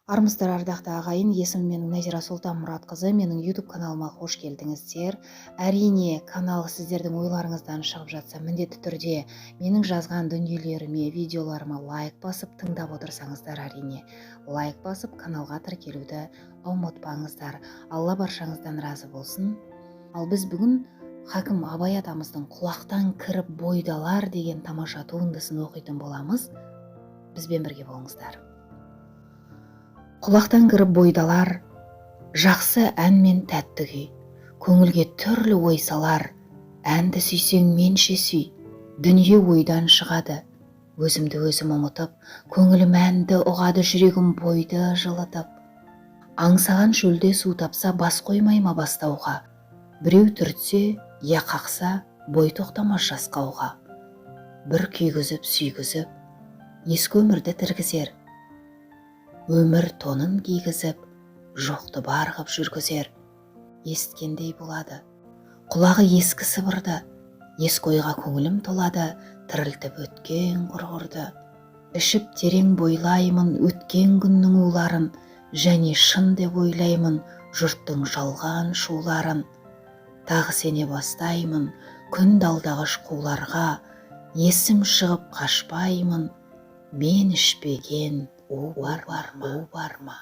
Армысыздар, ардақты ағайын, есімім менің Назира Сұлтанмұратқызы, менің YouTube каналыма қош келдіңіздер. Әрине, канал сіздердің ойларыңыздан шығып жатса, міндетті түрде менің жазған дүниелеріме, видеоларыма лайк басып тыңдап отырсаңыздар, әрине, лайк басып каналға тіркелуді ұмытпаңыздар. Алла баршаңыздан разы болсын. Ал біз бүгін Хакім Абай атамыздың «Құлақтан кіріп бойдалар» деген тамаша туындысын оқитын боламыз. Бізбен бірге болыңыздар. Құлақтан кіріп бойдалар, жақсы ән мен тәтті күй, көңілге түрлі ой салар, әнді сүйсең менше сүй, дүние ойдан шығады, өзімді өзім ұмытып, көңілім әнді ұғады, жүрегім бойды жылытып. Аңсаған шөлде су тапса, бас қоймай ма бастауға, біреу түртсе, я қақса, бой тоқтамас жасқауға. Бір күйгізіп, сүйгізіп, ескі өмірді тіргізер, өмір тонын кигізіп, жоқты бар ғып жүргізер. Есткендей болады, құлағы ескі сыбырды, ескі ойға көңілім толады, тірілтіп өткен құрғырды. Ішіп терең бойлаймын өткен күннің уларын, және шын деп ойлаймын жұрттың жалған шуларын. Тағы сене бастаймын күн далдағыш қуларға, есім шығып қашпаймын, мен ішпеген у бар ма?